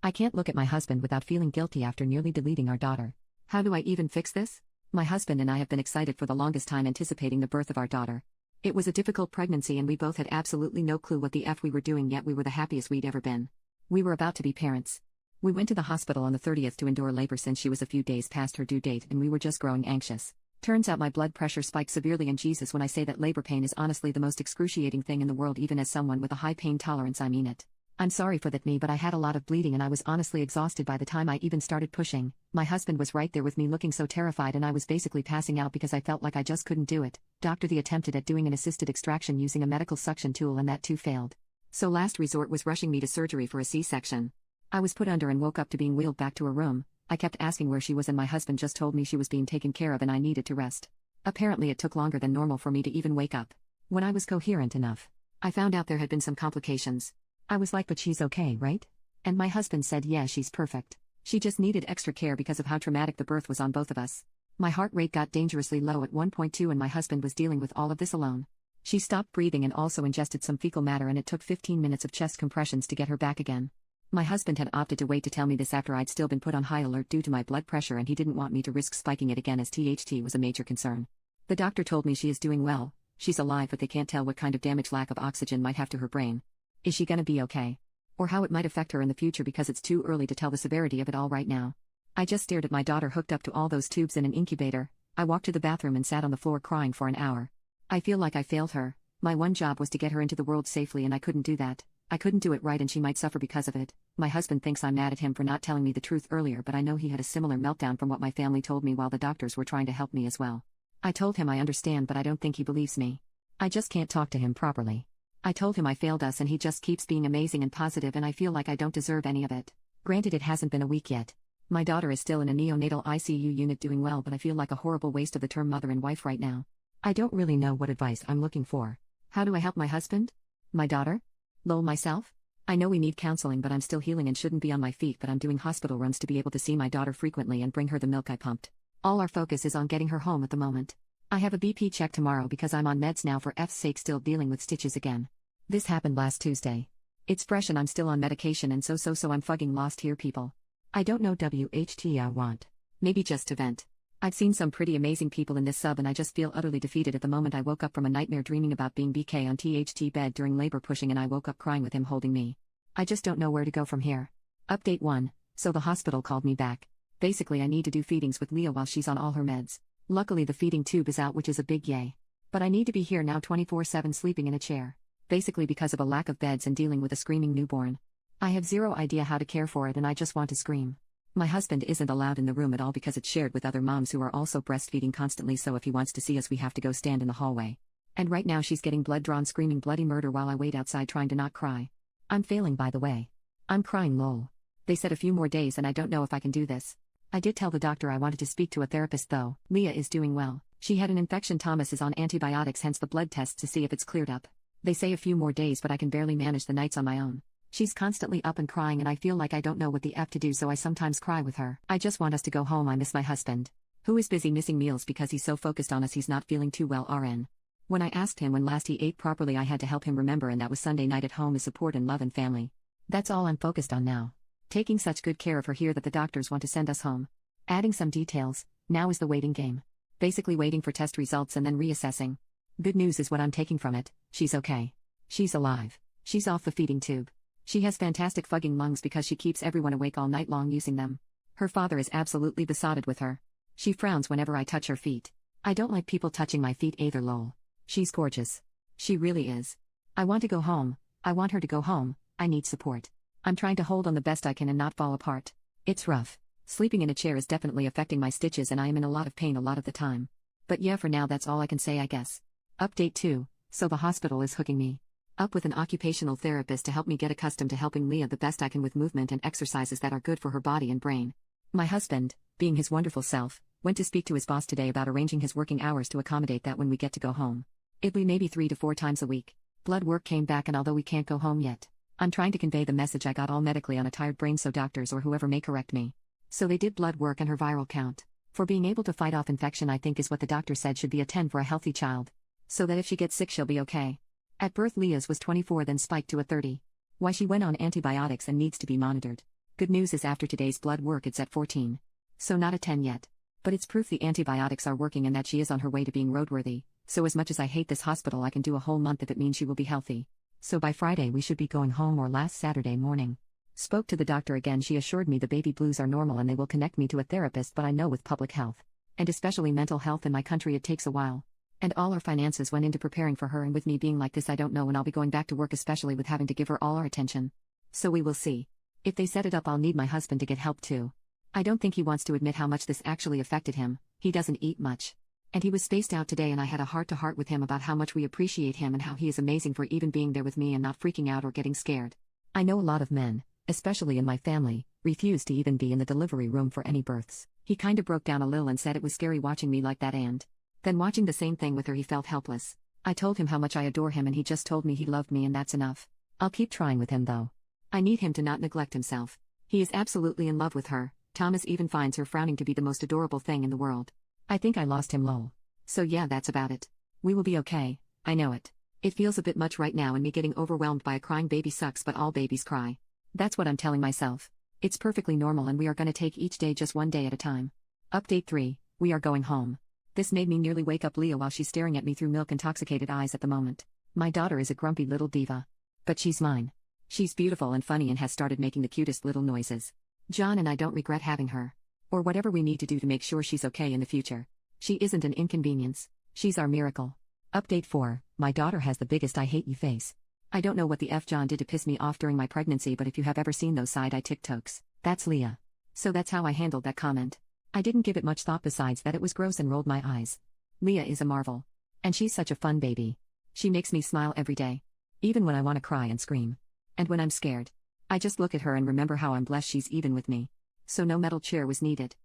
I can't look at my husband without feeling guilty after nearly deleting our daughter. How do I even fix this? My husband and I have been excited for the longest time anticipating the birth of our daughter. It was a difficult pregnancy and we both had absolutely no clue what the F we were doing, yet we were the happiest we'd ever been. We were about to be parents. We went to the hospital on the 30th to endure labor since she was a few days past her due date and we were just growing anxious. Turns out my blood pressure spiked severely, and Jesus, when I say that labor pain is honestly the most excruciating thing in the world, even as someone with a high pain tolerance, I mean it. I'm sorry for that, but I had a lot of bleeding and I was honestly exhausted by the time I even started pushing. My husband was right there with me looking so terrified and I was basically passing out because I felt like I just couldn't do it. Dr. The attempted at doing an assisted extraction using a medical suction tool and that too failed. So last resort was rushing me to surgery for a C-section. I was put under and woke up to being wheeled back to her room. I kept asking where she was and my husband just told me she was being taken care of and I needed to rest. Apparently it took longer than normal for me to even wake up. When I was coherent enough, I found out there had been some complications. I was like, but she's okay, right? And my husband said, yeah, she's perfect. She just needed extra care because of how traumatic the birth was on both of us. My heart rate got dangerously low at 1.2 and my husband was dealing with all of this alone. She stopped breathing and also ingested some fecal matter and it took 15 minutes of chest compressions to get her back again. My husband had opted to wait to tell me this after I'd still been put on high alert due to my blood pressure and he didn't want me to risk spiking it again as THT was a major concern. The doctor told me she is doing well, she's alive, but they can't tell what kind of damage lack of oxygen might have to her brain. Is she gonna be okay? Or how it might affect her in the future because it's too early to tell the severity of it all right now. I just stared at my daughter hooked up to all those tubes in an incubator. I walked to the bathroom and sat on the floor crying for an hour. I feel like I failed her. My one job was to get her into the world safely and I couldn't do that. I couldn't do it right and she might suffer because of it. My husband thinks I'm mad at him for not telling me the truth earlier, but I know he had a similar meltdown from what my family told me while the doctors were trying to help me as well. I told him I understand, but I don't think he believes me. I just can't talk to him properly. I told him I failed us and he just keeps being amazing and positive and I feel like I don't deserve any of it. Granted, it hasn't been a week yet. My daughter is still in a neonatal ICU unit doing well, but I feel like a horrible waste of the term mother and wife right now. I don't really know what advice I'm looking for. How do I help my husband? My daughter? Lol, myself? I know we need counseling, but I'm still healing and shouldn't be on my feet, but I'm doing hospital runs to be able to see my daughter frequently and bring her the milk I pumped. All our focus is on getting her home at the moment. I have a BP check tomorrow because I'm on meds now, for F's sake, still dealing with stitches again. This happened last Tuesday. It's fresh and I'm still on medication and so I'm fucking lost here, people. I don't know WHT I want. Maybe just to vent. I've seen some pretty amazing people in this sub and I just feel utterly defeated at the moment. I woke up from a nightmare dreaming about being BK on THT bed during labor pushing and I woke up crying with him holding me. I just don't know where to go from here. Update 1. So the hospital called me back. Basically I need to do feedings with Leah while she's on all her meds. Luckily the feeding tube is out, which is a big yay. But I need to be here now 24/7 sleeping in a chair. Basically because of a lack of beds and dealing with a screaming newborn. I have zero idea how to care for it and I just want to scream. My husband isn't allowed in the room at all because it's shared with other moms who are also breastfeeding constantly, so if he wants to see us we have to go stand in the hallway. And right now she's getting blood drawn screaming bloody murder while I wait outside trying to not cry. I'm failing, by the way. I'm crying, lol. They said a few more days and I don't know if I can do this. I did tell the doctor I wanted to speak to a therapist though. Leah is doing well. She had an infection. Thomas is on antibiotics, hence the blood tests to see if it's cleared up. They say a few more days, but I can barely manage the nights on my own. She's constantly up and crying and I feel like I don't know what the F to do, so I sometimes cry with her. I just want us to go home. I miss my husband. Who is busy missing meals because he's so focused on us he's not feeling too well, RN. When I asked him when last he ate properly I had to help him remember, and that was Sunday night. At home is support and love and family. That's all I'm focused on now. Taking such good care of her here that the doctors want to send us home. Adding some details, now is the waiting game. Basically waiting for test results and then reassessing. Good news is what I'm taking from it: she's okay. She's alive. She's off the feeding tube. She has fantastic fucking lungs because she keeps everyone awake all night long using them. Her father is absolutely besotted with her. She frowns whenever I touch her feet. I don't like people touching my feet either, lol. She's gorgeous. She really is. I want to go home. I want her to go home. I need support. I'm trying to hold on the best I can and not fall apart. It's rough. Sleeping in a chair is definitely affecting my stitches and I am in a lot of pain a lot of the time. But yeah, for now that's all I can say, I guess. Update 2. So the hospital is hooking me up with an occupational therapist to help me get accustomed to helping Leah the best I can with movement and exercises that are good for her body and brain. My husband, being his wonderful self, went to speak to his boss today about arranging his working hours to accommodate that when we get to go home. It'll be maybe 3 to 4 times a week. Blood work came back, and although we can't go home yet, I'm trying to convey the message I got all medically on a tired brain so doctors or whoever may correct me. So they did blood work and her viral count, for being able to fight off infection, I think is what the doctor said, should be a 10 for a healthy child. So that if she gets sick she'll be okay. At birth Leah's was 24, then spiked to a 30. Why, she went on antibiotics and needs to be monitored. Good news is after today's blood work it's at 14. So not a 10 yet. But it's proof the antibiotics are working and that she is on her way to being roadworthy, so as much as I hate this hospital I can do a whole month if it means she will be healthy. So by Friday we should be going home or last Saturday morning. Spoke to the doctor again, she assured me the baby blues are normal and they will connect me to a therapist, but I know with public health, and especially mental health in my country, it takes a while. And all our finances went into preparing for her, and with me being like this I don't know when I'll be going back to work, especially with having to give her all our attention. So we will see. If they set it up I'll need my husband to get help too. I don't think he wants to admit how much this actually affected him, he doesn't eat much. And he was spaced out today and I had a heart-to-heart with him about how much we appreciate him and how he is amazing for even being there with me and not freaking out or getting scared. I know a lot of men, especially in my family, refuse to even be in the delivery room for any births. He kinda broke down a little and said it was scary watching me like that, and then watching the same thing with her he felt helpless. I told him how much I adore him and he just told me he loved me and that's enough. I'll keep trying with him though. I need him to not neglect himself. He is absolutely in love with her. Thomas even finds her frowning to be the most adorable thing in the world. I think I lost him lol. So yeah, that's about it. We will be okay, I know it. It feels a bit much right now and me getting overwhelmed by a crying baby sucks, but all babies cry. That's what I'm telling myself. It's perfectly normal and we are gonna take each day just one day at a time. Update 3, we are going home. This made me nearly wake up Leah while she's staring at me through milk-intoxicated eyes at the moment. My daughter is a grumpy little diva. But she's mine. She's beautiful and funny and has started making the cutest little noises. John and I don't regret having her. Or whatever we need to do to make sure she's okay in the future. She isn't an inconvenience. She's our miracle. Update 4, my daughter has the biggest I hate you face. I don't know what the F John did to piss me off during my pregnancy, but if you have ever seen those side-eye TikToks, that's Leah. So that's how I handled that comment. I didn't give it much thought besides that it was gross and rolled my eyes. Leah is a marvel. And she's such a fun baby. She makes me smile every day. Even when I want to cry and scream. And when I'm scared. I just look at her and remember how I'm blessed she's even with me. So no metal chair was needed.